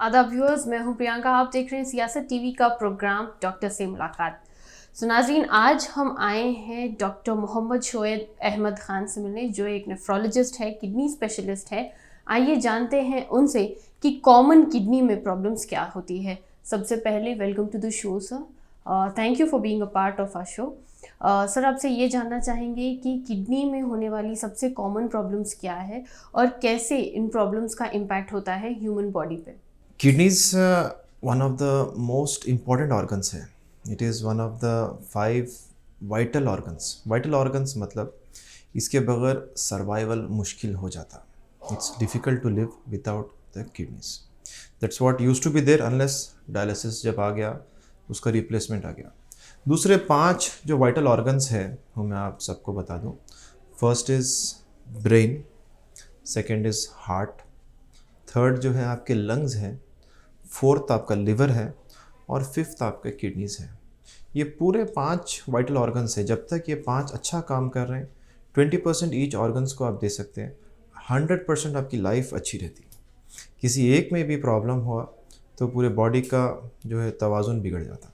आदाब व्यूअर्स, मैं हूं प्रियंका। आप देख रहे हैं सियासत टीवी का प्रोग्राम डॉक्टर से मुलाकात। सो नाज़रीन, आज हम आए हैं डॉक्टर मोहम्मद शोएब अहमद खान से मिलने, जो एक नेफ्रोलॉजिस्ट है, किडनी स्पेशलिस्ट है। आइए जानते हैं उनसे कि कॉमन किडनी में प्रॉब्लम्स क्या होती है। सबसे पहले welcome to the show sir, thank you for being a part of our show. Sir, आपसे ये जानना चाहेंगे कि किडनी में होने वाली सबसे कॉमन प्रॉब्लम्स क्या है और कैसे इन प्रॉब्लम्स का इम्पैक्ट होता है ह्यूमन बॉडी पे। Kidneys one of the most important organs है. It is one of the 5 vital organs. Vital organs मतलब इसके बगैर सर्वाइवल मुश्किल हो जाता. It's difficult to live without the kidneys. That's what used to be there unless dialysis जब आ गया उसका रिप्लेसमेंट आ गया. दूसरे 5 जो वाइटल ऑर्गन्स है वो मैं आप सबको बता दूं. First is brain, second is heart, third जो है आपके लंग्स हैं, फोर्थ आपका लिवर है और फिफ्थ आपका किडनीज है. ये पूरे 5 वाइटल ऑर्गन्स हैं. जब तक ये 5 अच्छा काम कर रहे हैं, 20% ईच ऑर्गन्स को आप दे सकते हैं, 100% आपकी लाइफ अच्छी रहती है. किसी एक में भी प्रॉब्लम हुआ तो पूरे बॉडी का जो है तवाज़ुन बिगड़ जाता.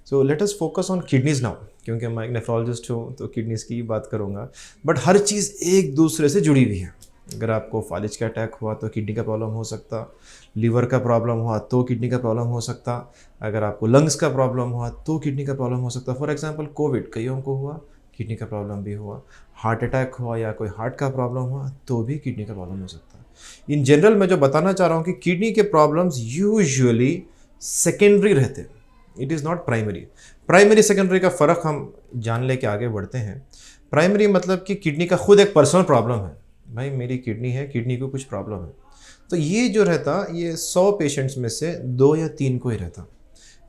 So let us focus on kidneys now, क्योंकि मैं एक नेफ्रोलॉजिस्ट हूँ तो किडनीज की बात करूँगा. बट हर चीज़ एक दूसरे से जुड़ी हुई है. अगर आपको फालिज का अटैक हुआ तो किडनी का प्रॉब्लम हो सकता, लीवर का प्रॉब्लम हुआ तो किडनी का प्रॉब्लम हो सकता, अगर आपको लंग्स का प्रॉब्लम हुआ तो किडनी का प्रॉब्लम हो सकता. फॉर एग्जांपल कोविड कईयों को हुआ, किडनी का प्रॉब्लम भी हुआ. हार्ट अटैक हुआ या कोई हार्ट का प्रॉब्लम हुआ तो भी किडनी का प्रॉब्लम हो सकता. इन जनरल मैं जो बताना चाह रहा हूँ कि किडनी के प्रॉब्लम्स यूजुअली सेकेंडरी रहते हैं. It is not primary. Primary secondary का फ़र्क हम जान लेके आगे बढ़ते हैं. प्राइमरी मतलब कि किडनी का खुद एक पर्सनल प्रॉब्लम है, भाई मेरी किडनी है, किडनी को कुछ प्रॉब्लम है, तो ये जो रहता ये 100 पेशेंट्स में से 2 या 3 को ही रहता.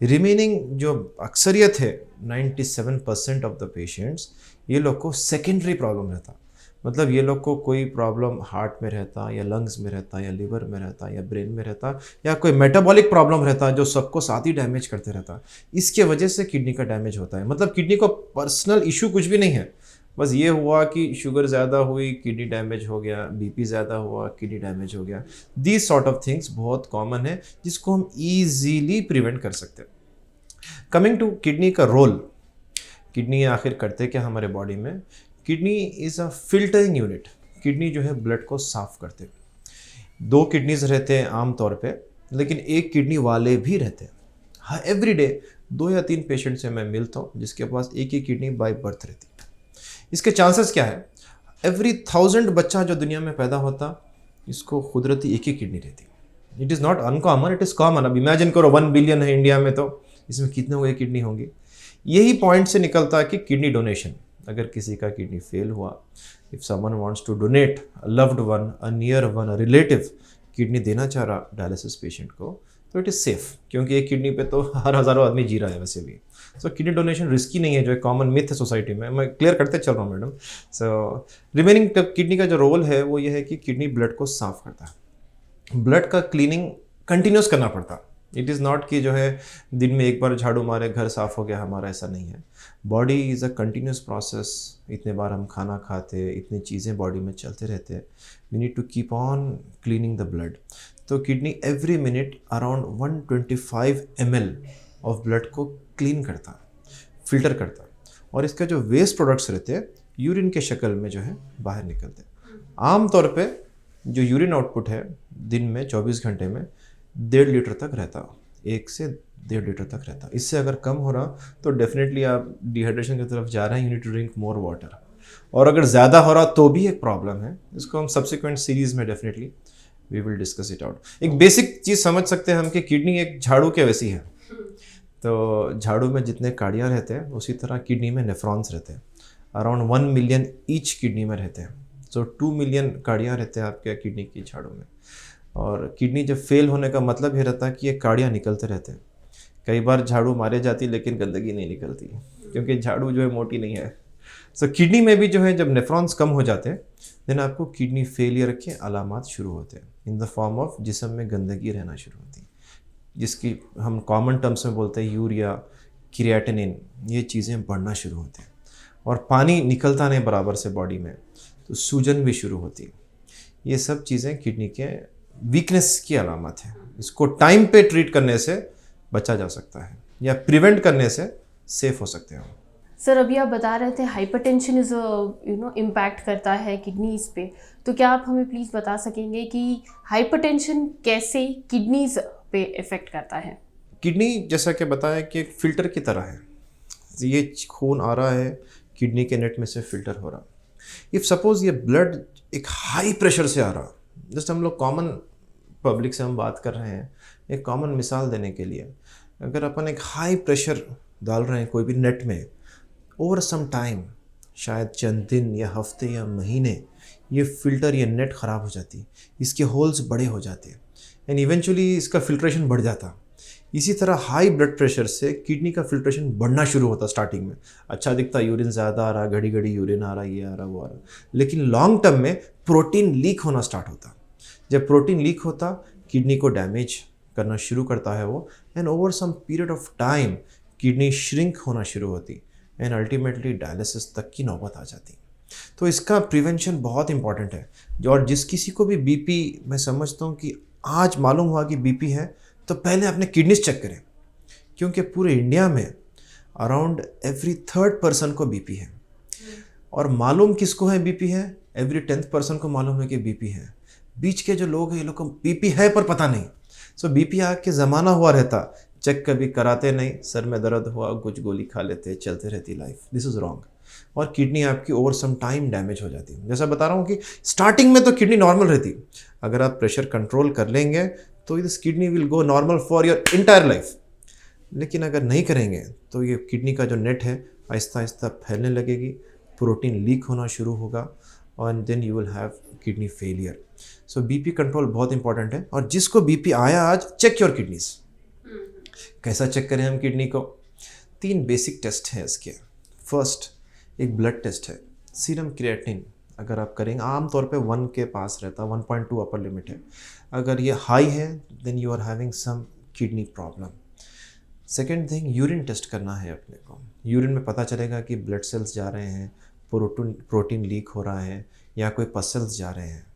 रिमेनिंग जो अक्सरियत है 97% ऑफ द पेशेंट्स, ये लोग को सेकेंडरी प्रॉब्लम रहता. मतलब ये लोग को कोई प्रॉब्लम हार्ट में रहता या लंग्स में रहता या लिवर में रहता या ब्रेन में रहता या कोई मेटाबॉलिक प्रॉब्लम रहता जो सबको साथ ही डैमेज करते रहता. इसके वजह से किडनी का डैमेज होता है. मतलब किडनी को पर्सनल इशू कुछ भी नहीं है, बस ये हुआ कि शुगर ज़्यादा हुई, किडनी डैमेज हो गया, बीपी ज़्यादा हुआ, किडनी डैमेज हो गया. दीज सॉर्ट ऑफ थिंग्स बहुत कॉमन है जिसको हम ईजीली प्रिवेंट कर सकते हैं. कमिंग टू किडनी का रोल, किडनी आखिर करते क्या हमारे बॉडी में. Kidney is a filtering unit. Kidney जो है ब्लड को साफ़ करते. 2 किडनीज रहते हैं आम तौर पे, लेकिन एक किडनी वाले भी रहते हैं. हाँ, एवरी डे 2 या 3 पेशेंट से मैं मिलता हूँ जिसके पास एक ही किडनी बाय बर्थ रहती है. इसके चांसेस क्या है. एवरी 1000 बच्चा जो दुनिया में पैदा होता इसको कुदरती एक ही किडनी रहती. It is not uncommon, it is common. अब इमेजिन करो 1 बिलियन है इंडिया में, तो इसमें कितने हुए किडनी होंगी. यही पॉइंट से निकलता है कि किडनी डोनेशन. अगर किसी का किडनी फेल हुआ, if someone wants to donate a loved one, a near one, a relative kidney देना चाह रहा डायलिसिस पेशेंट को, तो इट इज़ सेफ, क्योंकि एक किडनी पे तो हर हज़ारों आदमी जी रहा है वैसे भी. सो किडनी डोनेशन रिस्की नहीं है, जो एक कॉमन मिथ है सोसाइटी में. मैं क्लियर करते चल रहा हूँ मैडम. सो रिमेनिंग किडनी का जो रोल है वो ये है कि किडनी ब्लड को साफ करता है. ब्लड का क्लीनिंग कंटिन्यूस करना पड़ता. इट इज़ नॉट कि जो है दिन में एक बार झाड़ू मारे घर साफ़ हो गया हमारा, ऐसा नहीं है. Body is a continuous process. इतने बार हम खाना खाते, इतनी चीज़ें बॉडी में चलते रहते हैं. We need to keep on cleaning the blood. तो kidney every minute around 125 ml of blood को क्लीन करता, फिल्टर करता, और इसका जो वेस्ट प्रोडक्ट्स रहते हैं यूरिन के शक्ल में जो है बाहर निकलते हैं. आम तौर पे जो यूरिन आउटपुट है दिन में 24 घंटे में 1.5 लीटर तक रहता. 1 से 1.5 लीटर तक रहता. इससे अगर कम हो रहा तो डेफिनेटली आप डिहाइड्रेशन की तरफ जा रहे हैं. You need to drink more water. और अगर ज़्यादा हो रहा तो भी एक प्रॉब्लम है. इसको हम सब्सिक्वेंट सीरीज़ में definitely we will discuss it out. एक बेसिक चीज़ समझ सकते हैं हम कि किडनी एक झाड़ू के वैसी है. तो झाड़ू में जितने काड़ियाँ रहते हैं उसी तरह किडनी में नेफ्रॉन्स रहते हैं. अराउंड 1 मिलियन ईच किडनी में रहते हैं. सो 2 मिलियन काड़ियाँ रहते हैं आपके किडनी की झाड़ू में. और किडनी जब फेल होने का मतलब ये रहता है कि ये काड़ियाँ निकलते रहते हैं. कई बार झाड़ू मारे जाती लेकिन गंदगी नहीं निकलती, क्योंकि झाड़ू जो है मोटी नहीं है. सो किडनी में भी जो है जब नेफ्रॉन्स कम हो जाते हैं देन आपको किडनी फेलियर के अलामात शुरू होते हैं इन द फॉर्म ऑफ जिस्म में गंदगी रहना शुरू होती है, जिसकी हम कॉमन टर्म्स में बोलते हैं यूरिया, क्रिएटिनिन. ये चीज़ें बढ़ना शुरू होती हैं और पानी निकलता नहीं बराबर से बॉडी में, तो सूजन भी शुरू होती है. ये सब चीज़ें किडनी के वीकनेस की अलामत है. इसको टाइम पे ट्रीट करने से बचा जा सकता है या प्रिवेंट करने से सेफ हो सकते हैं हम। सर अभी आप बता रहे थे हाइपरटेंशन इज़ इम्पैक्ट करता है किडनीज़ पे, तो क्या आप हमें प्लीज़ बता सकेंगे कि हाइपरटेंशन कैसे किडनीज़ पे इफ़ेक्ट करता है? किडनी जैसा कि बताया कि एक फ़िल्टर की तरह है, ये खून आ रहा है किडनी के नेट में से फ़िल्टर हो रहा। इफ़ सपोज़ ये ब्लड एक हाई प्रेशर से आ रहा, जस्ट हम लोग कॉमन पब्लिक से हम बात कर रहे हैं, एक कॉमन मिसाल देने के लिए, अगर अपन एक हाई प्रेशर डाल रहे हैं कोई भी नेट में, ओवर सम टाइम, शायद चंद दिन या हफ्ते या महीने, ये फ़िल्टर ये नेट ख़राब हो जाती, इसके होल्स बड़े हो जाते एंड इवेंचुअली इसका फ़िल्ट्रेशन बढ़ जाता। इसी तरह हाई ब्लड प्रेशर से किडनी का फ़िल्ट्रेशन बढ़ना शुरू होता स्टार्टिंग में, अच्छा दिखता, यूरिन ज़्यादा आ रहा, घड़ी घड़ी यूरिन आ रहा, ये आ रहा वो आ रहा, लेकिन लॉन्ग टर्म में प्रोटीन लीक होना स्टार्ट होता। जब प्रोटीन लीक होता किडनी को डैमेज करना शुरू करता है वो, and over some period of time kidney shrink होना शुरू होती एंड अल्टीमेटली डायलिसिस तक की नौबत आ जाती। तो इसका प्रिवेंशन बहुत इंपॉर्टेंट है। और जिस किसी को भी बीपी, मैं समझता हूँ कि आज मालूम हुआ कि बीपी है तो पहले अपने किडनीज चेक करें, क्योंकि पूरे इंडिया में अराउंड एवरी थर्ड पर्सन को बीपी है। और मालूम किसको है बीपी है? एवरी 10th पर्सन को मालूम है कि बीपी है। बीच के जो लोग हैं ये लोग को बीपी है पर पता नहीं। सो बीपी आके ज़माना हुआ रहता, चेक कभी कराते नहीं, सर में दर्द हुआ कुछ गोली खा लेते, चलते रहती लाइफ। This is wrong. और किडनी आपकी ओवर सम टाइम डैमेज हो जाती है। जैसा बता रहा हूँ कि स्टार्टिंग में तो किडनी नॉर्मल रहती, अगर आप प्रेशर कंट्रोल कर लेंगे तो this kidney will go normal for your entire life. लेकिन अगर नहीं करेंगे तो ये किडनी का जो नेट है आहिस्ता आहिस्ता फैलने लगेगी, प्रोटीन लीक होना शुरू होगा और then you will have kidney failure. So BP control बहुत इंपॉर्टेंट है। और जिसको बीपी आया आज, चेक योर किडनीज। कैसा चेक करें हम किडनी को? 3 बेसिक टेस्ट हैं इसके। फर्स्ट एक ब्लड टेस्ट है, सीरम क्रिएटिनिन अगर आप करेंगे, आमतौर पे 1 के पास रहता, 1.2 अपर लिमिट है। अगर ये हाई है then you are having some kidney problem. Second thing, urine test करना है अपने को। यूरिन में पता चलेगा कि ब्लड सेल्स जा रहे हैं, प्रोटीन लीक हो रहा है या कोई पसल्स जा रहे हैं।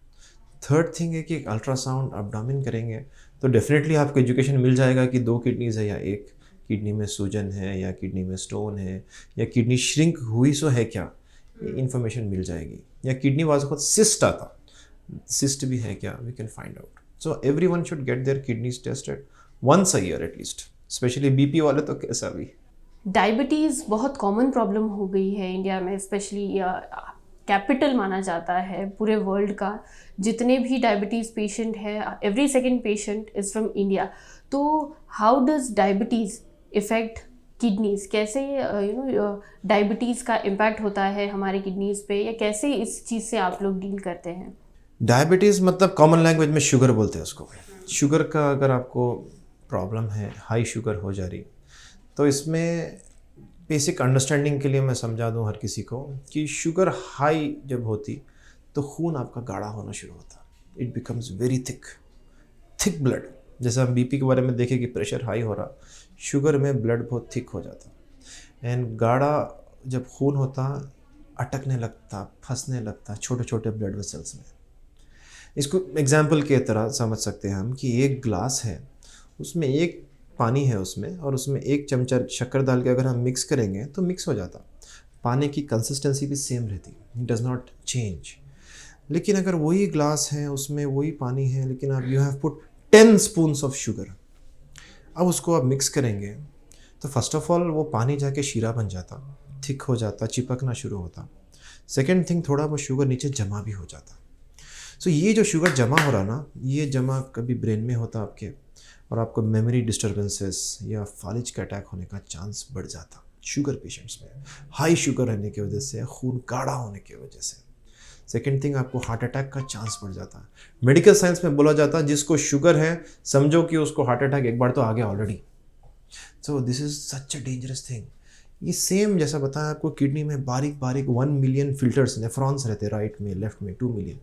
थर्ड थिंग है कि अल्ट्रासाउंड एब्डोमेन करेंगे तो डेफिनेटली आपको एजुकेशन मिल जाएगा कि 2 किडनीज है या 1 किडनी में सूजन है या किडनी में स्टोन है या किडनी श्रिंक हुई सो है क्या, ये इन्फॉर्मेशन मिल जाएगी। या किडनी वाज खुद सिस्ट आता, सिस्ट भी है क्या, we can find out. So everyone should get their kidneys tested once a year at least, specially BP वाले तो कैसा भी। डायबिटीज़ बहुत कॉमन प्रॉब्लम हो गई है इंडिया में, स्पेशली कैपिटल माना जाता है पूरे वर्ल्ड का। जितने भी डायबिटीज़ पेशेंट है, every second patient is from India. तो how does diabetes effect kidneys? कैसे डायबिटीज़ का इम्पैक्ट होता है हमारे किडनीज़ पे, या कैसे इस चीज़ से आप लोग डील करते हैं? डायबिटीज़ मतलब कॉमन लैंग्वेज में शुगर बोलते हैं उसको। शुगर का अगर आपको प्रॉब्लम है, हाई शुगर हो जा रही, तो इसमें बेसिक अंडरस्टैंडिंग के लिए मैं समझा दूं हर किसी को कि शुगर हाई जब होती तो खून आपका गाढ़ा होना शुरू होता, it becomes very thick blood. जैसा हम बीपी के बारे में देखें कि प्रेशर हाई हो रहा, शुगर में ब्लड बहुत थिक हो जाता एंड गाढ़ा जब खून होता अटकने लगता, फंसने लगता छोटे छोटे ब्लड वेसल्स में। इसको एग्जाम्पल के तरह समझ सकते हैं हम कि एक ग्लास है, उसमें एक पानी है उसमें, और उसमें 1 चमचा शक्कर डाल के अगर हम मिक्स करेंगे तो मिक्स हो जाता, पानी की कंसिस्टेंसी भी सेम रहती, इट डज़ नॉट चेंज। लेकिन अगर वही ग्लास है, उसमें वही पानी है, लेकिन आप you have put 10 spoons of sugar, अब उसको आप मिक्स करेंगे तो फर्स्ट ऑफ ऑल वो पानी जाके शीरा बन जाता, थिक हो जाता, चिपकना शुरू होता। सेकेंड थिंग, थोड़ा वो शुगर नीचे जमा भी हो जाता। सो ये जो शुगर जमा हो रहा ना, ये जमा कभी ब्रेन में होता आपके, और आपको मेमोरी डिस्टर्बेंसेस या फालिज का अटैक होने का चांस बढ़ जाता शुगर पेशेंट्स में, हाई शुगर रहने की वजह से, खून गाढ़ा होने की वजह से। सेकेंड थिंग, आपको हार्ट अटैक का चांस बढ़ जाता। मेडिकल साइंस में बोला जाता जिसको शुगर है समझो कि उसको हार्ट अटैक एक बार तो आ गया already. So this is such a dangerous thing. ये सेम जैसा बताया आपको, किडनी में बारीक बारीक 1 मिलियन फिल्टर्स, नेफ्रॉन्स रहते, राइट में लेफ्ट में 2 मिलियन।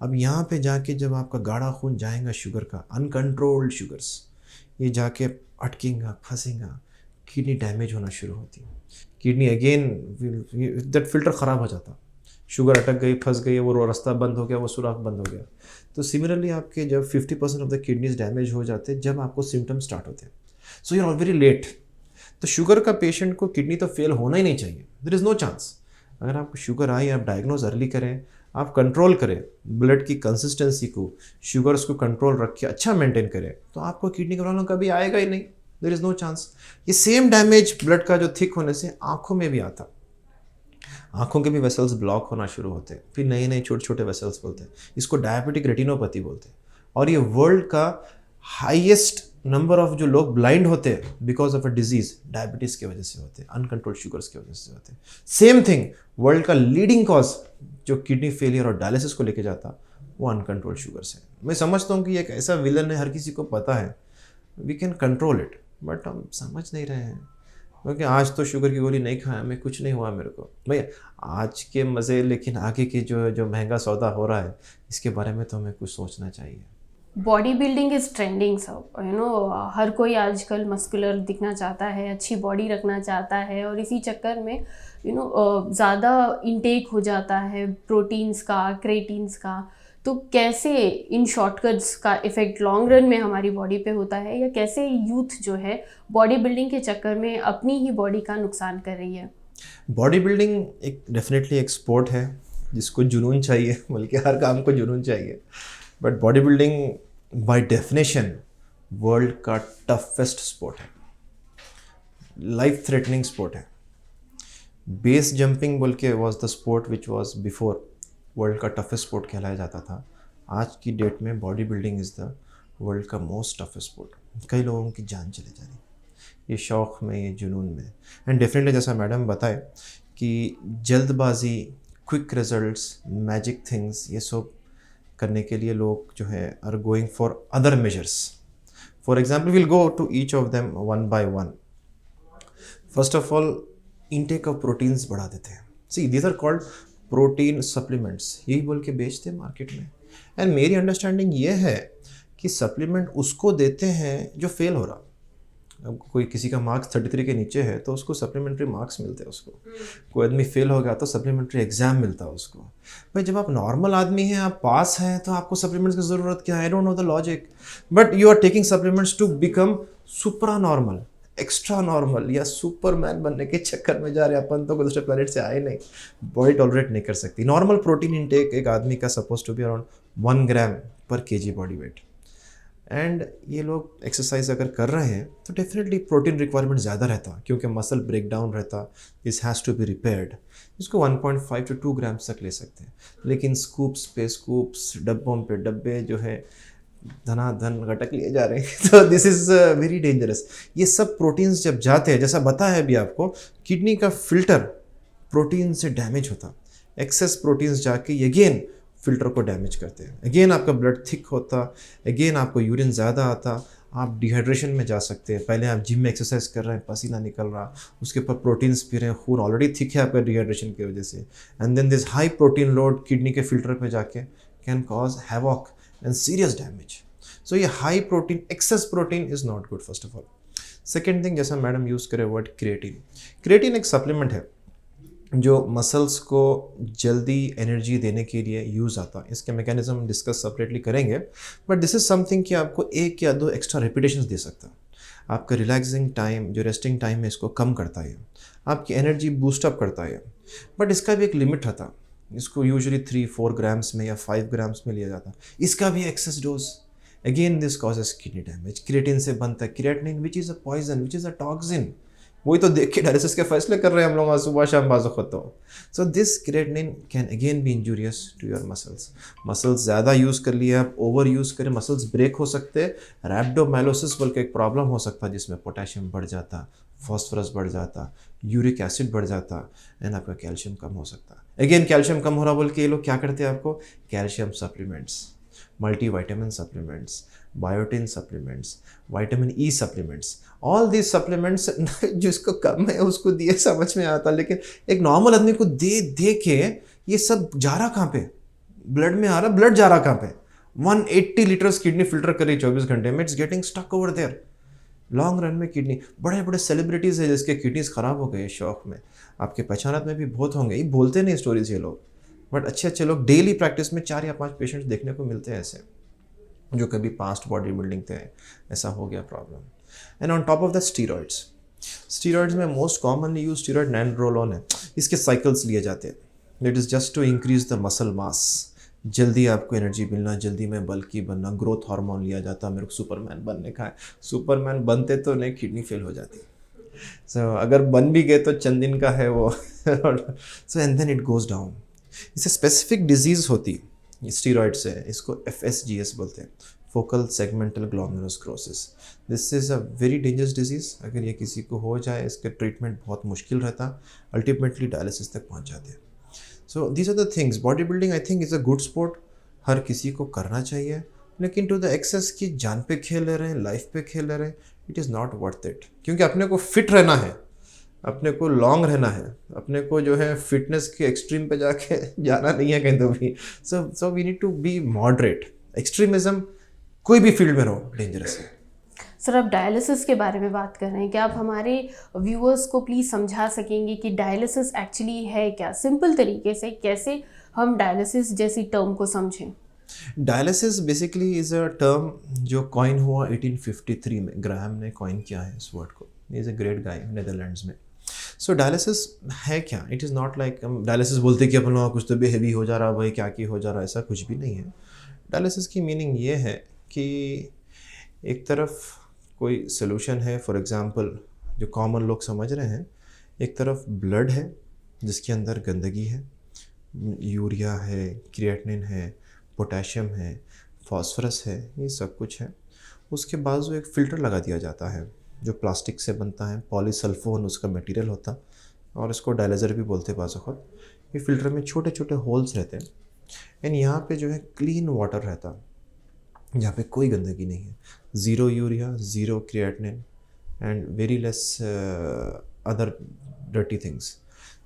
अब यहाँ पे जाके जब आपका गाढ़ा खून जाएगा शुगर का, अनकंट्रोल्ड शुगर्स, ये जाके अटकेगा, फंसेगा, किडनी डैमेज होना शुरू होती है। किडनी अगेन दैट फिल्टर ख़राब हो जाता, शुगर अटक गई, फंस गई, वो रास्ता बंद हो गया, वो सुराख बंद हो गया। तो सिमिलरली आपके जब 50% ऑफ द किडनीज डैमेज हो जाते हैं जब आपको सिम्टम्स स्टार्ट होते हैं, so you are very late. तो शुगर का पेशेंट को किडनी तो फेल होना ही नहीं चाहिए, देयर इज़ नो चांस। अगर आपको शुगर आई, आप डायग्नोज अर्ली करें, आप कंट्रोल करें ब्लड की कंसिस्टेंसी को, शुगर्स को कंट्रोल रख के अच्छा मेंटेन करें, तो आपको किडनी का प्रॉब्लम कभी आएगा ही नहीं, देयर इज़ नो चांस। ये सेम डैमेज ब्लड का जो थिक होने से आँखों में भी आता, आँखों के भी वेसल्स ब्लॉक होना शुरू होते हैं, फिर नए नए छोटे छोटे वेसल्स बोलते हैं, इसको डायबिटिक रेटिनोपैथी बोलते हैं। और ये वर्ल्ड का हाईएस्ट नंबर ऑफ जो लोग ब्लाइंड होते हैं because of a disease diabetes की वजह से होते हैं, अनकंट्रोल्ड शुगर्स की वजह से होते हैं। सेम थिंग, वर्ल्ड का लीडिंग कॉज जो किडनी फेलियर और डायलिसिस को लेके जाता, वो अनकंट्रोल्ड शुगर्स है। मैं समझता हूँ कि एक ऐसा विलन है, हर किसी को पता है, we can control it, but हम समझ नहीं रहे हैं। क्योंकि आज तो शुगर की गोली नहीं खाया, मैं कुछ नहीं हुआ मेरे को, भैया आज के मज़े, लेकिन आगे की जो महंगा सौदा हो रहा है, इसके बारे में तो हमें कुछ सोचना चाहिए। बॉडी बिल्डिंग इज़ ट्रेंडिंग सब, हर कोई आजकल मस्कुलर दिखना चाहता है, अच्छी बॉडी रखना चाहता है, और इसी चक्कर में ज़्यादा इंटेक हो जाता है प्रोटीन्स का, क्रेटीन्स का। तो कैसे इन शॉर्टकट्स का इफ़ेक्ट लॉन्ग रन में हमारी बॉडी पे होता है, या कैसे यूथ जो है बॉडी बिल्डिंग के चक्कर में अपनी ही बॉडी का नुकसान कर रही है? बॉडी बिल्डिंग एक डेफिनेटली एक स्पोर्ट है जिसको जुनून चाहिए, बल्कि हर काम को जुनून चाहिए। But body building by definition world का टफेस्ट स्पोर्ट है, लाइफ थ्रेटनिंग स्पोर्ट है। बेस जंपिंग बोल के was the sport which was before world का टफेस्ट स्पोर्ट कहलाया जाता था। आज की डेट में body building is the world का मोस्ट टफेस्ट स्पोर्ट। कई लोगों की जान चले जा रही ये शौक़ में, ये जुनून में। एंड डेफिनेटली जैसा मैडम बताए कि जल्दबाजी, क्विक रिजल्ट्स, मैजिक थिंग्स, ये सब करने के लिए लोग जो है are going for other measures. For example will go to each of them one by one. First of all intake of proteins बढ़ा देते हैं। See these are called protein supplements, यही बोल के बेचते हैं मार्केट में। एंड मेरी अंडरस्टैंडिंग ये है कि सप्लीमेंट उसको देते हैं जो फेल हो रहा। अब कोई किसी का मार्क्स 33 के नीचे है तो उसको सप्लीमेंट्री मार्क्स मिलते हैं उसको। कोई आदमी फेल हो गया तो सप्लीमेंट्री एग्जाम मिलता है उसको। भाई जब आप नॉर्मल आदमी हैं, आप पास हैं, तो आपको सप्लीमेंट्स की ज़रूरत क्या है? I don't know the logic, but you are taking supplements to become supra normal, extra normal, या सुपरमैन बनने के चक्कर में जा रहे हैं। अपन तो दूसरे प्लेनेट से आए नहीं, बॉडी टॉलरेट नहीं कर सकती। नॉर्मल प्रोटीन इंटेक एक आदमी का सपोज टू बी अराउंड 1 ग्राम पर केजी बॉडी वेट। एंड ये लोग एक्सरसाइज अगर कर रहे हैं तो डेफिनेटली प्रोटीन रिक्वायरमेंट ज़्यादा रहता, क्योंकि मसल ब्रेक डाउन रहता, this has to be repaired. इसको 1.5 to 2 ग्राम्स तक ले सकते हैं। लेकिन स्कूप्स पे स्कूप्स, डब्बों पे डब्बे जो है धनाधन घटक लिए जा रहे हैं, तो दिस इज़ वेरी डेंजरस। ये सब प्रोटीन्स जब जाते हैं, जैसा बताया अभी आपको, किडनी का फिल्टर प्रोटीन से डैमेज होता, एक्सेस प्रोटीन्स जाके अगेन फिल्टर को डैमेज करते हैं, अगेन आपका ब्लड थिक होता, अगेन आपको यूरिन ज़्यादा आता, आप डिहाइड्रेशन में जा सकते हैं। पहले आप जिम में एक्सरसाइज कर रहे हैं, पसीना निकल रहा, उसके ऊपर प्रोटीन्स पी रहे हैं, खून ऑलरेडी थिक है आपका डिहाइड्रेशन की वजह से, and then this high protein load kidney के फिल्टर पे जाके can cause havoc and serious damage. So ये high protein, excess protein is not good first of all. Second thing, जैसा मैडम यूज़ करे वर्ड क्रिएटिन। क्रिएटिन एक supplement है जो muscles को जल्दी एनर्जी देने के लिए यूज़ आता है। इसके मैकेनिज्म डिस्कस सेपरेटली करेंगे, बट दिस इज़ समथिंग कि आपको 1 या 2 एक्स्ट्रा रिपीटेशंस दे सकता है। आपका रिलैक्सिंग टाइम, जो रेस्टिंग टाइम है, इसको कम करता है, आपकी एनर्जी बूस्टअप करता है। बट इसका भी एक लिमिट रहता, इसको यूजुअली 3-4 ग्राम्स में या 5 ग्राम्स में लिया जाता। इसका भी excess dose, again this causes kidney damage. Creatine से बनता है creatinine, which is a poison, which is a toxin. वही तो देख के डायलिसिस के फैसले कर रहे हैं हम लोग सुबह शाम बाजू खुद। So this creatinine can again be injurious to your muscles. Muscles ज़्यादा यूज़ कर लिए आप, ओवर यूज़ करें, मसल्स ब्रेक हो सकते हैं। रैप्डोमाइलोसिस बोल के एक प्रॉब्लम हो सकता है जिसमें पोटेशियम बढ़ जाता, फॉस्फोरस बढ़ जाता, यूरिक एसिड बढ़ जाता, एंड आपका कैल्शियम कम हो सकता। अगेन कैल्शियम कम हो रहा बोल के ये लोग क्या करते हैं, आपको calcium supplements, multivitamin supplements, biotin supplements, vitamin E supplements, all these supplements जिसको कम है उसको दिए समझ में आता, लेकिन एक नॉर्मल आदमी को दे के ये सब जा रहा कहाँ पे? ब्लड में आ रहा, ब्लड जा रहा कहाँ पे? 180 लीटर्स किडनी फिल्टर कर रही 24 घंटे में, it's getting stuck over there. Long run में किडनी, बड़े बड़े सेलिब्रिटीज़ है जिसके किडनीज ख़राब हो गए शौक में, आपके पहचानत में भी बहुत होंगे, ये बोलते नहीं स्टोरीज ये लोग, बट अच्छे अच्छे लोग डेली प्रैक्टिस में 4 या 5 पेशेंट्स देखने को मिलते हैं ऐसे, जो कभी पास्ट बॉडी बिल्डिंग थे, ऐसा हो गया problem. And on top of the steroids, steroids में most commonly use steroid nandrolone है। इसके साइकिल्स लिए जाते हैं, that is just to increase the muscle mass, जल्दी आपको एनर्जी मिलना, जल्दी में बल्कि बनना। ग्रोथ हार्मोन लिया जाता, मेरे को सुपरमैन बनने का है। सुपरमैन बनते तो नहीं, किडनी फेल हो जाती। अगर बन भी गए तो चंद दिन का है वो। So and then it goes down. इससे स्पेसिफिक डिजीज़ होती स्टीरॉइड से, इसको FSGS बोलते हैं, focal segmental glomerulosclerosis. This is a very dangerous disease. अगर ये किसी को हो जाए, इसके ट्रीटमेंट बहुत मुश्किल रहता, अल्टीमेटली डायलिसिस तक पहुंच जाते हैं। So these are the things. Body building I think is a good sport, हर किसी को करना चाहिए, लेकिन टू द एक्सेस की जान पे खेल ले रहे हैं, लाइफ पे खेल ले रहे हैं, it is not worth it. क्योंकि अपने को फिट रहना है, अपने को लॉन्ग रहना है, अपने को जो है फिटनेस के एक्सट्रीम पे जाके जाना नहीं है कहीं तो भी। So we need to be moderate. Extremism कोई भी फील्ड में रहो डेंजरस है। सर, आप डायलिसिस के बारे में बात कर रहे हैं, क्या आप हमारे व्यूअर्स को प्लीज़ समझा सकेंगे कि डायलिसिस एक्चुअली है क्या? सिंपल तरीके से कैसे हम डायलिसिस जैसी टर्म को समझें? Dialysis basically is a term जो कॉइन हुआ 1853 में, ग्राहम ने कॉइन किया है इस वर्ड को। Is a great guy Netherlands में। सो डायलिसिस है क्या? इट इज़ नॉट लाइक हम डायलिसिस बोलते कि अपन लोगों कुछ तो भी हैवी हो जा रहा, वही क्या की हो जा रहा, ऐसा कुछ भी नहीं है। डायलिसिस की मीनिंग ये है कि एक तरफ कोई सोल्यूशन है, फॉर एग्जांपल जो कॉमन लोग समझ रहे हैं, एक तरफ ब्लड है जिसके अंदर गंदगी है, यूरिया है, क्रिएटिनिन है, पोटेशियम है, फास्फोरस है, ये सब कुछ है। उसके बाजू एक फ़िल्टर लगा दिया जाता है जो प्लास्टिक से बनता है, पॉलीसल्फोन उसका मटेरियल होता, और इसको डायलाइज़र भी बोलते हैं बाज़ वक़्त। ये फ़िल्टर में छोटे छोटे होल्स रहते हैं, एंड यहाँ पे जो है क्लीन वाटर रहता, जहाँ पे कोई गंदगी नहीं है, zero urea, zero creatinine and very less other dirty things.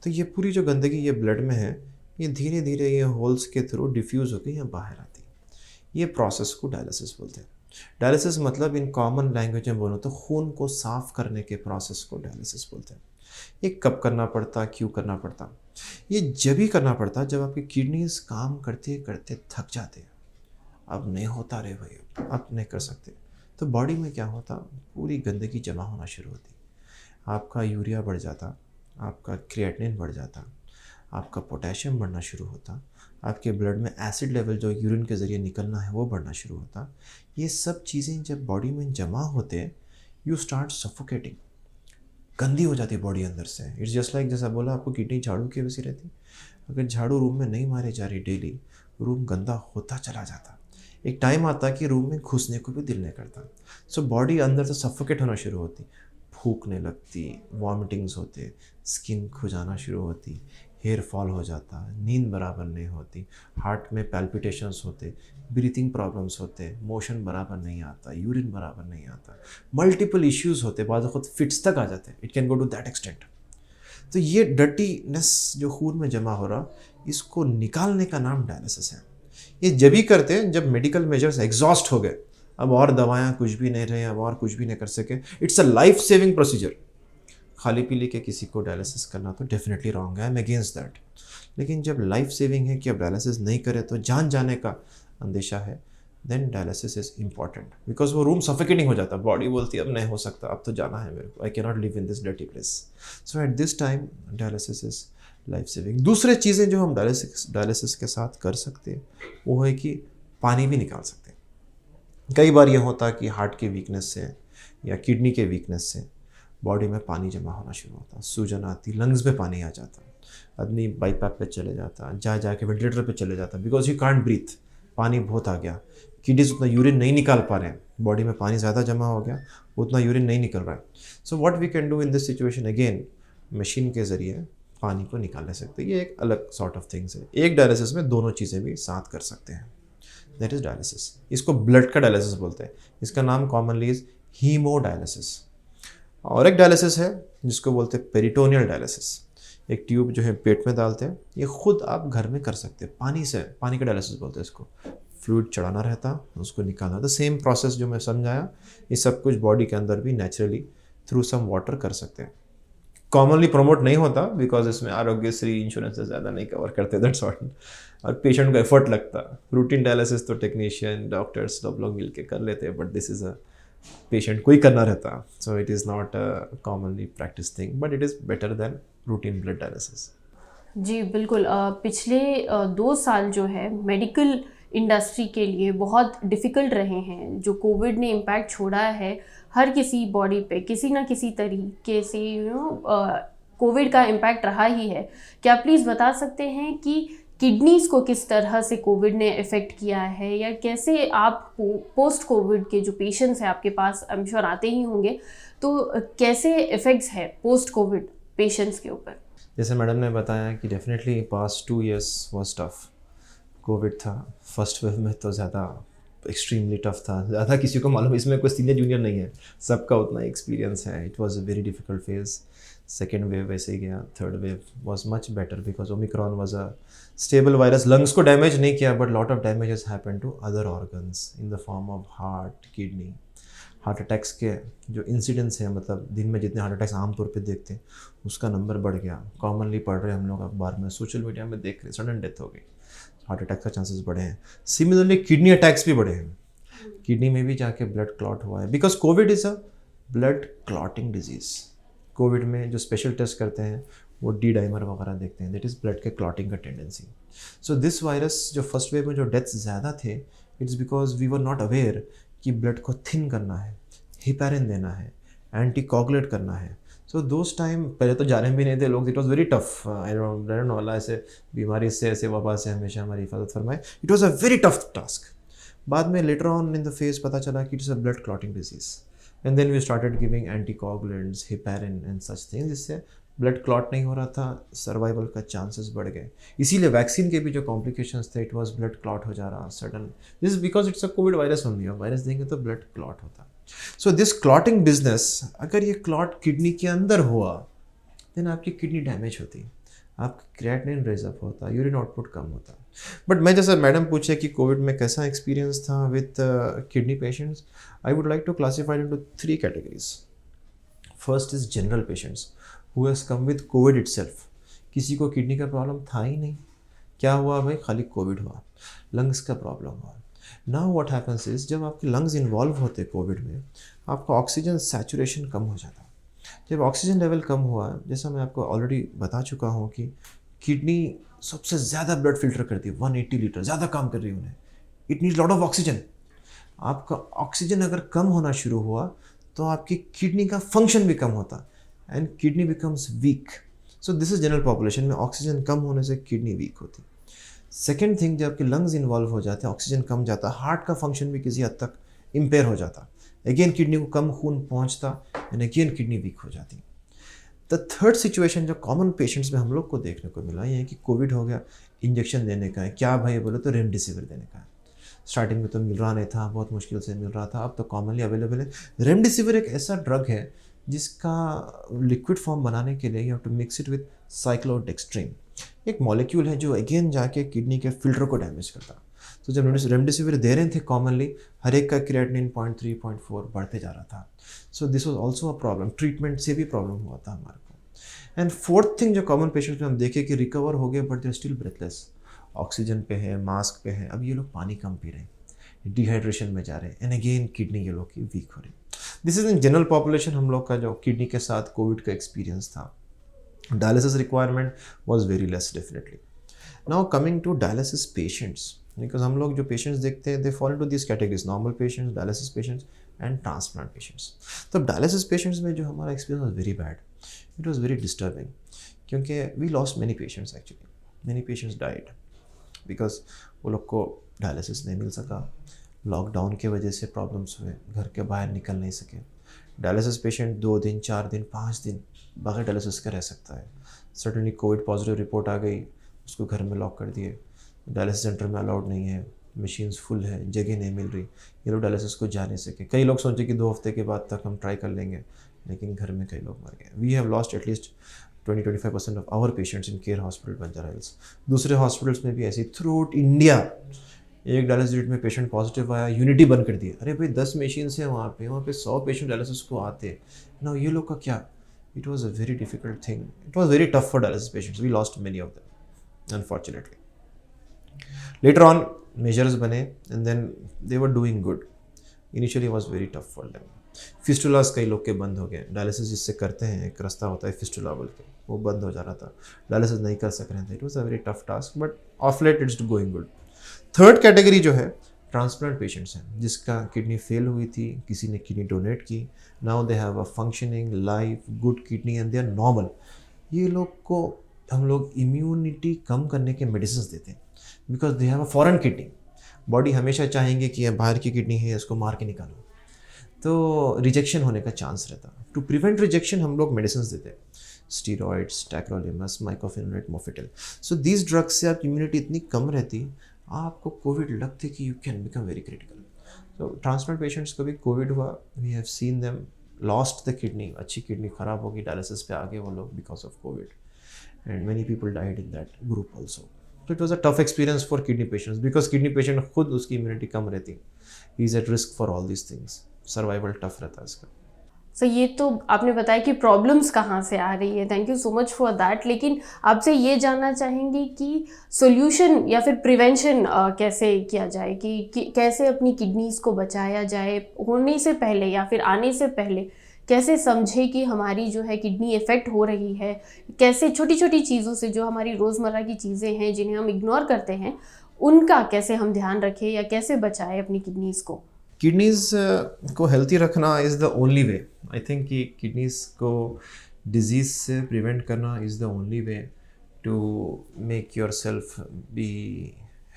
तो ये पूरी जो गंदगी ये ब्लड में है, ये धीरे धीरे ये होल्स के थ्रू डिफ्यूज़ होकर यहाँ बाहर आती है। ये प्रोसेस को डायलिसिस बोलते हैं। डायलिसिस मतलब इन कॉमन लैंग्वेज में बोलो तो खून को साफ़ करने के प्रोसेस को डायलिसिस बोलते हैं। ये कब करना पड़ता, क्यों करना पड़ता? ये जब ही करना पड़ता जब आपकी किडनीज काम करते करते थक जाते हैं, अब नहीं होता रे भाई, अब नहीं कर सकते, तो बॉडी में क्या होता, पूरी गंदगी जमा होना शुरू होती। आपका यूरिया बढ़ जाता, आपका क्रिएटिनिन बढ़ जाता, आपका पोटेशियम बढ़ना शुरू होता, आपके ब्लड में एसिड लेवल जो यूरिन के ज़रिए निकलना है वो बढ़ना शुरू होता। ये सब चीज़ें जब बॉडी में जमा होते, यू स्टार्ट सफोकेटिंग, गंदी हो जाती है बॉडी अंदर से। इट्स जस्ट लाइक, जैसा बोला आपको किडनी झाड़ू की वैसी रहती, अगर झाड़ू रूम में नहीं मारे जा रही डेली, रूम गंदा होता चला जाता, एक टाइम आता कि रूम में घुसने को भी दिल नहीं करता। सो बॉडी अंदर से सफोकेट होना शुरू होती, फूकने लगती, वॉमिटिंग्स होते, स्किन खुजाना शुरू होती, हेयर फॉल हो जाता, नींद बराबर नहीं होती, हार्ट में पैल्पिटेशंस होते, ब्रीथिंग प्रॉब्लम्स होते, मोशन बराबर नहीं आता, यूरिन बराबर नहीं आता, मल्टीपल इश्यूज़ होते, बाद खुद फिट्स तक आ जाते। It can go to that extent. तो ये डर्टीनेस जो खून में जमा हो रहा, इसको निकालने का नाम डायलिसिस है। ये जब ही करते हैं जब मेडिकल मेजर्स एग्जॉस्ट हो गए, अब और दवाएं कुछ भी नहीं रहे, अब और कुछ भी नहीं कर सके। It's a life saving procedure. खाली पीली के किसी को डायलिसिस करना तो डेफिनेटली रॉन्ग है, आई एम अगेंस्ट दैट। लेकिन जब लाइफ सेविंग है कि अब डायलिसिस नहीं करे तो जान जाने का अंदेशा है, then dialysis is important, because वो रूम सफोकेटिंग हो जाता, बॉडी बोलती है अब नहीं हो सकता, अब तो जाना है मेरे को, I can not live in this dirty place. So at this time dialysis is life saving. दूसरे चीज़ें जो हम डायलिसिस के साथ कर सकते हैं वो है कि पानी भी निकाल सकते हैं। कई बार ये होता है कि हार्ट के वीकनेस से या किडनी के वीकनेस से बॉडी में पानी जमा होना शुरू होता, सूजन आती, लंग्स में पानी आ जाता, आदमी बाईपास पे चले जाता, जाके वेंटिलेटर पे चले जाता, बिकॉज यू कांट ब्रीथ, पानी बहुत आ गया, किडनीज उतना यूरिन नहीं निकाल पा रहे हैं, बॉडी में पानी ज़्यादा जमा हो गया, उतना यूरिन नहीं निकल रहा है। So what we can do in this situation, again machine के ज़रिए पानी को निकाल ले सकते हैं। ये एक अलग सॉर्ट ऑफ थिंग्स है। एक डायलिसिस में दोनों चीज़ें भी साथ कर सकते हैं, दैट इज़ डायलिसिस। इसको ब्लड का डायलिसिस बोलते हैं, इसका नाम कॉमनली इज़ हीमोडायलिसिस। और एक डायलिसिस है जिसको बोलते हैं पेरिटोनियल डायलिसिस। एक ट्यूब जो है पेट में डालते हैं, ये खुद आप घर में कर सकते हैं, पानी से, पानी का डायलिसिस बोलते हैं इसको। फ्लूइड चढ़ाना रहता, उसको निकालना, तो सेम प्रोसेस जो मैं समझाया, ये सब कुछ बॉडी के अंदर भी नेचुरली थ्रू सम वाटर कर सकते हैं। कॉमनली प्रमोट नहीं होता बिकॉज इसमें आरोग्यश्री इंश्योरेंस से ज़्यादा नहीं कवर करते, दैट्स व्हाट। और पेशेंट को एफर्ट लगता। रूटीन डायलिसिस तो टेक्नीशियन डॉक्टर्स सब लोग मिल के कर लेते हैं, but this is a patient को ही करना रहता, so it is not a commonly practice thing, but it is better than routine blood dialysis. जी बिल्कुल। पिछले 2 साल जो है मेडिकल इंडस्ट्री के लिए बहुत डिफ़िकल्ट रहे हैं। जो कोविड ने इम्पैक्ट छोड़ा है हर किसी बॉडी पे किसी ना किसी तरीके से, कोविड का इम्पैक्ट रहा ही है। क्या प्लीज़ बता सकते हैं कि किडनीज़ को किस तरह से कोविड ने इफ़ेक्ट किया है, या कैसे आप पोस्ट कोविड के जो पेशेंट्स हैं आपके पास, आई एम श्योर आते ही होंगे, तो कैसे इफ़ेक्ट्स है पोस्ट कोविड पेशेंट्स के ऊपर? जैसे मैडम ने बताया कि definitely past 2 years was tough. Covid था, फर्स्ट वेव में तो ज़्यादा एक्सट्रीमली टफ था, ज़्यादा किसी को मालूम, इसमें कोई सीनियर जूनियर नहीं है, सबका उतना एक्सपीरियंस है। It was a very difficult phase. Second wave वैसे ही गया, third wave was much better because omicron was a stable virus. Lungs को डैमेज नहीं किया, but lot of damages happen to other organs in the form of heart, kidney. Heart attacks के जो incidents हैं, मतलब दिन में जितने हार्ट अटैक्स आमतौर पे देखते हैं उसका नंबर बढ़ गया। कॉमनली पढ़ रहे हैं हम लोग अखबार में, सोशल मीडिया में देख रहे, सडन डेथ हो गई, हार्ट अटैक का चांसेस बढ़े हैं। सिमिलरली किडनी अटैक्स भी बढ़े हैं, किडनी में भी जाके ब्लड क्लॉट हुआ है because Covid is a blood clotting disease. Covid में जो स्पेशल टेस्ट करते हैं वो डी डाइमर वगैरह देखते हैं, दैट इज़ ब्लड के क्लॉटिंग का टेंडेंसी। सो दिस वायरस जो फर्स्ट वेव में जो डेथ्स ज़्यादा थे, it's because we were not aware कि ब्लड को थिन करना है, हिपैरिन देना है, एंटी कोगुलेट करना है। सो दोस टाइम पहले तो जाने भी नहीं थे लोग, it was very tough. I don't know Allah ऐसे बीमारी से, ऐसे वबा से हमेशा हमारी हिफाजत फरमाए। It was a very tough task. बाद में later on in the phase पता चला कि it's a blood clotting disease, and then we started giving anti coagulants, heparin and such things, जिससे ब्लड क्लॉट नहीं हो रहा था, सर्वाइवल का चांसेस बढ़ गए। इसीलिए वैक्सीन के भी जो कॉम्प्लिकेशंस थे, इट वाज ब्लड क्लॉट हो जा रहा sudden. This because it's a Covid virus only, virus देंगे तो ब्लड क्लॉट होता। सो दिस क्लॉटिंग बिजनेस, अगर ये क्लॉट किडनी के अंदर हुआ देन आपकी किडनी डैमेज होती, आपका क्रिएटिनिन रेज अप होता, यूरिन आउटपुट कम होता। बट मैं जैसा मैडम पूछे कि कोविड में कैसा एक्सपीरियंस था with kidney patients, I would like to classify into 3 categories. First is general patients who has come with covid itself. किसी को किडनी का प्रॉब्लम था ही नहीं, क्या हुआ भाई, खाली कोविड हुआ, लंग्स का प्रॉब्लम हुआ। नाउ व्हाट हैपेंस इज, जब आपके लंग्स इन्वॉल्व होते कोविड में, आपका ऑक्सीजन सैचुरेशन कम हो जाता। जब ऑक्सीजन लेवल कम हुआ, जैसा मैं आपको ऑलरेडी बता चुका हूँ कि किडनी सबसे ज़्यादा ब्लड फिल्टर करती है, 180 लीटर, ज़्यादा काम कर रही है उन्हें, it needs lot of oxygen. आपका ऑक्सीजन अगर कम होना शुरू हुआ तो आपकी किडनी का फंक्शन भी कम होता and kidney becomes week. So this is general population में ऑक्सीजन कम होने से किडनी वीक होती। सेकेंड थिंग, जब आपके लंग्स इन्वॉल्व हो जाते हैं, ऑक्सीजन कम जाता, हार्ट का फंक्शन भी किसी हद तक इम्पेयर हो जाता, अगेन किडनी को कम खून पहुंचता एंड अगेन किडनी वीक हो जाती। द थर्ड सिचुएशन जो कॉमन पेशेंट्स में हम लोग को देखने को मिला, ये है कि कोविड हो गया, इंजेक्शन देने का है, क्या भाई बोले तो रेमडेसिविर देने का है। स्टार्टिंग में तो मिल रहा नहीं था, बहुत मुश्किल से मिल रहा था, अब तो कॉमनली अवेलेबल है। रेमडेसिविर एक ऐसा ड्रग है जिसका लिक्विड फॉर्म बनाने के लिए you have to mix it with cyclodextrin, एक मॉलिक्यूल है जो अगेन जाके किडनी के फिल्टर को डैमेज करता। तो जब रेमडेसिविर दे रहे थे कॉमनली, हर एक का क्रिएटिनिन 0.3 0.4 बढ़ते जा रहा था। So this was also a problem, treatment से भी प्रॉब्लम हुआ था हमारे को। एंड फोर्थ थिंग जो कॉमन पेशेंट्स में हम देखे कि रिकवर हो गए but they are still breathless, oxygen पे है, मास्क पे है, अब ये लोग पानी कम पी रहे हैं, डिहाइड्रेशन में जा रहे हैं, एंड अगेन किडनी ये लोग की वीक हो रही। This is in general population हम लोग का जो किडनी के साथ कोविड का एक्सपीरियंस था। Dialysis requirement was very less definitely. Now coming to dialysis patients, because हम लोग जो पेशेंट्स देखते हैं they fall into this categories, normal patients, dialysis patients and transplant patients. तो डायलिसिस पेशेंट्स में जो हमारा experience was very bad, it was very disturbing, क्योंकि we lost many patients actually, many patients died because वो लोग को dialysis नहीं मिल सका, लॉकडाउन के वजह से प्रॉब्लम्स हुए, घर के बाहर निकल नहीं सके। डायलिसिस पेशेंट 2 दिन 4 दिन 5 दिन बगैर डायलिसिस का रह सकता है। सडनली कोविड पॉजिटिव रिपोर्ट आ गई, उसको घर में लॉक कर दिए, डायलिसिस सेंटर में अलाउड नहीं है, मशीन्स फुल है, जगह नहीं मिल रही, ये लोग डायलिसिस को जा नहीं सके। कई लोग सोचे कि 2 हफ्ते के बाद तक हम ट्राई कर लेंगे, लेकिन घर में कई लोग मर गए। We have lost at least 20-25% of our patients in care hospital Banjara Hills. दूसरे हॉस्पिटल्स में भी ऐसी थ्रू आउट इंडिया, एक डायलिसिस यूनिट में पेशेंट पॉजिटिव आया, यूनिटी बंद कर दी। अरे भाई 10 मशीन है वहाँ पे 100 पेशेंट डायलिसिस को आते हैं ना, ये लोग का क्या, It was a very difficult thing. It was very tough for dialysis patients. We lost many of them, unfortunately. Later on, measures bane, and then they were doing good. Initially, it was very tough for them. फिस्टुलास कई लोग के बंद हो गए. Dialysis जिससे करते हैं, एक रास्ता होता है फिस्टुला बोल के, वो बंद हो जा रहा था. डायलिसिस नहीं कर सक रहे थे. It was a very tough task, but of late it's going good. Third category जो है ट्रांसप्लांट पेशेंट्स हैं, जिसका किडनी फेल हुई थी, किसी ने किडनी डोनेट की, now they have a functioning life good kidney and they are normal. ये लोग को हम लोग इम्यूनिटी कम करने के मेडिसिन देते हैं, because they have a foreign kidney. Body हमेशा चाहेंगे कि ये बाहर की किडनी है, इसको मार के निकालो, तो रिजेक्शन होने का चांस रहता. टू प्रिवेंट रिजेक्शन हम लोग मेडिसिन देते हैं, steroids, tacrolimus, mycophenolate, mofetil. So these drugs से आपकी इम्यूनिटी इतनी कम रहती, आपको कोविड लगती कि you can become very critical. तो ट्रांसप्लांट पेशेंट्स को भी कोविड हुआ. We have seen them lost the kidney. अच्छी किडनी ख़राब होगी, डायलिसिस पे आ गए वो लोग because of covid, and many people died in that group also. तो it was a tough experience for kidney patients, because kidney patient खुद उसकी इम्यूनिटी कम रहती, he is at risk for all these things. Survival tough रहता है इसका. सो ये तो आपने बताया कि प्रॉब्लम्स कहाँ से आ रही है, thank you so much for that. लेकिन आपसे ये जानना चाहेंगे कि सोल्यूशन या फिर प्रिवेंशन कैसे किया जाए, कि कैसे अपनी किडनीज़ को बचाया जाए, होने से पहले या फिर आने से पहले कैसे समझे कि हमारी जो है किडनी इफ़ेक्ट हो रही है, कैसे छोटी छोटी चीज़ों से, जो हमारी रोज़मर्रा की चीज़ें हैं जिन्हें हम इग्नोर करते हैं, उनका कैसे हम ध्यान रखें या कैसे बचाएं अपनी किडनीज़ को. किडनीज़ को हेल्थी रखना is the only way. I think कि किडनीज़ को डिजीज़ से प्रिवेंट करना is the only way to make yourself be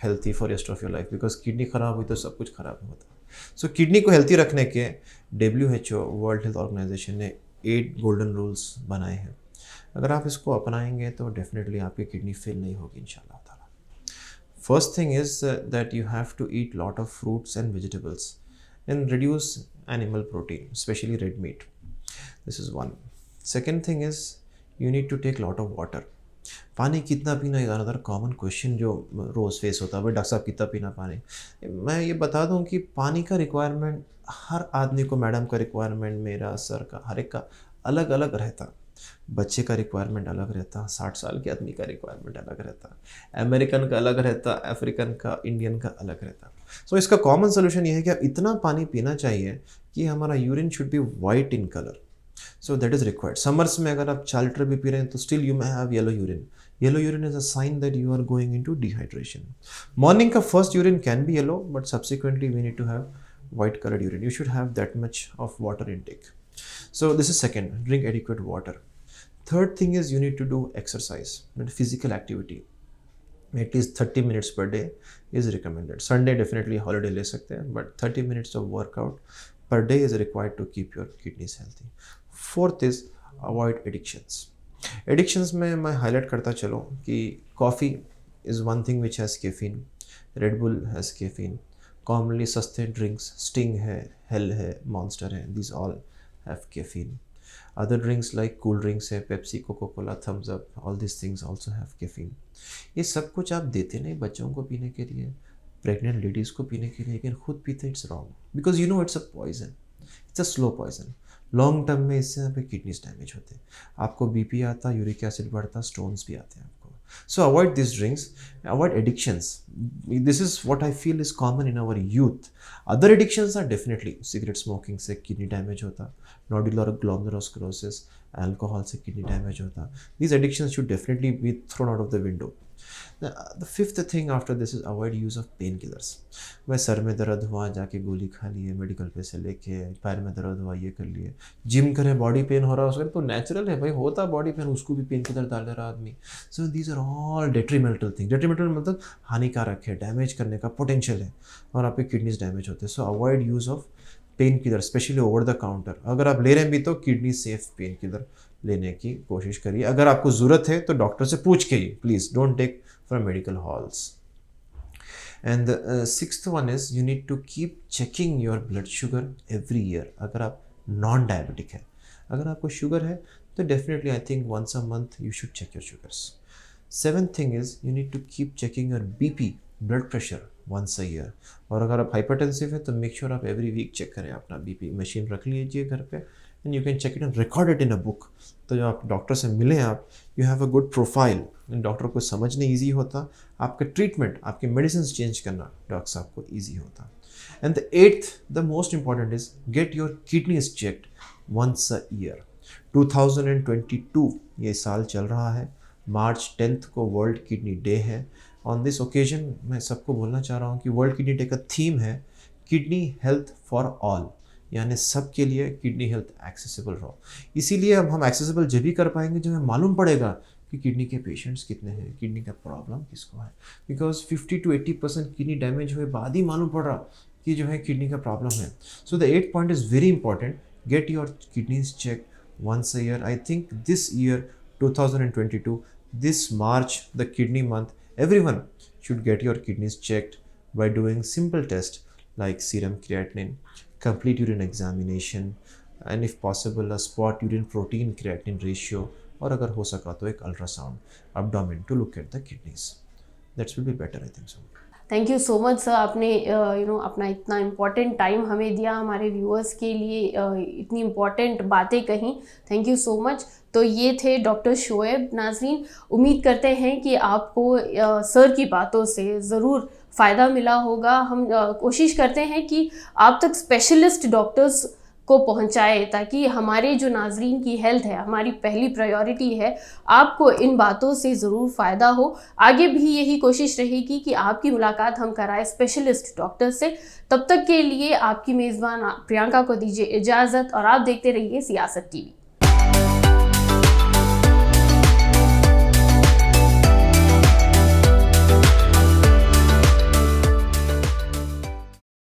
healthy for rest of your life, because kidney ख़राब हुई तो सब कुछ ख़राब होता. सो किडनी को हेल्थी रखने के WHO वर्ल्ड हेल्थ ऑर्गेनाइजेशन ने 8 गोल्डन रूल्स बनाए हैं. अगर आप इसको अपनाएंगे तो डेफिनेटली आपकी किडनी फेल नहीं होगी इंशाल्लाह ताला. First thing is that you have to eat lot of fruits and vegetables and reduce animal protein, especially red meat. This is one. Second thing is you need to take lot of water. पानी कितना पीना is another common question जो रोज़ face होता है. भाई doctor साहब कितना पीना पानी. मैं ये बता दूं कि पानी का रिक्वायरमेंट हर आदमी को, मैडम का रिक्वायरमेंट, मेरा, सर का, हर एक का अलग अलग रहता. बच्चे का रिक्वायरमेंट अलग रहता, 60 साल के आदमी का रिक्वायरमेंट अलग रहता, अमेरिकन का अलग रहता, अफ्रीकन का, इंडियन का अलग रहता. सो इसका कॉमन सोल्यूशन ये है कि आप इतना पानी पीना चाहिए कि हमारा urine should be white in colour. So that is required. Summers में अगर आप 4 लीटर भी पी रहे हैं तो still you may have yellow urine. Yellow urine is a sign that you are going into dehydration. Morning का first urine can be yellow, but subsequently we need to have white coloured urine. You should have that much of water intake. So this is second, drink adequate water. Third thing is you need to do exercise and physical activity. At least 30 minutes per day is recommended. Sunday definitely holiday ले सकते हैं, but 30 minutes of workout per day is required to keep your kidneys healthy. Fourth is avoid addictions. Addictions में मैं highlight करता चलूँ कि coffee is one thing which has caffeine. Red Bull has caffeine. Commonly सस्ते drinks, Sting है, Hell है, Monster है, these all have caffeine. Other drinks like cool drinks है, Pepsi, Coca-Cola, Thumbs Up, all these things also have caffeine. ये सब कुछ आप देते नहीं बच्चों को पीने के लिए, प्रेग्नेंट लेडीज़ को पीने के लिए, लेकिन खुद पीते. It's wrong, because you know it's a poison. It's a slow poison. Long term में इससे यहाँ पे किडनीज डैमेज होते हैं, आपको बीपी आता, यूरिक एसिड बढ़ता, स्टोन्स भी आते हैं आपको. So avoid these drinks, avoid addictions. This is what I feel is common in our youth. Other addictions are definitely cigarette smoking से kidney damage होता, nodular glomerulosclerosis, alcohol से kidney damage होता. These addictions should definitely be thrown out of the window. The fifth thing after this is avoid use of painkillers. भाई sir में दर्द हुआ, जाके गोली खा लिए, मेडिकल पैसे लेके, पैर में दर्द हुआ, ये कर लिए. जिम करें, बॉडी पेन हो रहा है उसका तो नेचुरल है भाई, होता बॉडी पेन, उसको भी पेन किलर डाल रहा आदमी. So these are all detrimental thing. Detrimental मतलब हानिकारक है, डैमेज करने का पोटेंशियल है, और आपके किडनीज डैमेज होते हैं. सो avoid use of pain killer, specially over the counter. अगर आप ले रहे हैं भी तो किडनी सेफ पेन किलर लेने की कोशिश करिए. अगर आपको ज़रूरत है तो डॉक्टर से पूछ के ही, please don't take from medical halls. And the sixth one is you need to keep checking your blood sugar every year. अगर आप नॉन डायबिटिक है, अगर आपको शुगर है तो definitely I think once a month you should check your sugars. Seventh thing is you need to keep checking your BP, blood pressure once a year. और अगर आप हाइपरटेंसिव है तो मेक श्योर आप एवरी वीक चेक करें अपना BP. Machine रख लीजिए घर पे, and you can check it and record it in a book. तो जब आप डॉक्टर से मिलें आप, you have a good profile, doctor को समझने ईजी होता, आपका ट्रीटमेंट, आपके मेडिसिन चेंज करना डॉक्टर साहब को ईजी होता। And the eighth, the most important is get your kidneys checked once a year. 2022 ये साल चल रहा है, मार्च 10 को वर्ल्ड किडनी डे है। ऑन दिस ओकेजन मैं सबको बोलना चाह रहा हूँ कि वर्ल्ड किडनी डे का थीम है किडनी हेल्थ फॉर ऑल, यानी सबके लिए किडनी हेल्थ एक्सेसिबल रहो। इसीलिए अब हम एक्सेसिबल जब भी कर पाएंगे जब हमें मालूम पड़ेगा कि किडनी के पेशेंट्स कितने हैं, किडनी का प्रॉब्लम किसको है। बिकॉज 50 to 80% किडनी डैमेज हुए बाद ही मालूम पड़ रहा कि जो है किडनी का प्रॉब्लम है। So the 8th point is very important, get your kidneys check once a year. I think this year 2022, this March, the kidney month, everyone should get your kidneys checked by doing simple tests like serum creatinine, complete urine examination, and if possible a spot urine protein creatinine ratio, और अगर हो सका तो एक ultrasound abdomen to look at the kidneys. That will be better, I think so. Thank you so much sir, आपने अपना इतना important time हमें दिया, हमारे व्यूअर्स के लिए इतनी इम्पोर्टेंट बातें कहीं। Thank you so much. तो ये थे डॉक्टर शोएब। नाज़रीन, उम्मीद करते हैं कि आपको सर की बातों से ज़रूर फ़ायदा मिला होगा। हम कोशिश करते हैं कि आप तक स्पेशलिस्ट डॉक्टर्स को पहुंचाए, ताकि हमारे जो नाजरीन की हेल्थ है हमारी पहली प्रायोरिटी है। आपको इन बातों से ज़रूर फ़ायदा हो। आगे भी यही कोशिश रहेगी कि आपकी मुलाकात हम कराएं स्पेशलिस्ट डॉक्टर से। तब तक के लिए आपकी मेज़बान प्रियंका को दीजिए इजाज़त और आप देखते रहिए सियासत टीवी।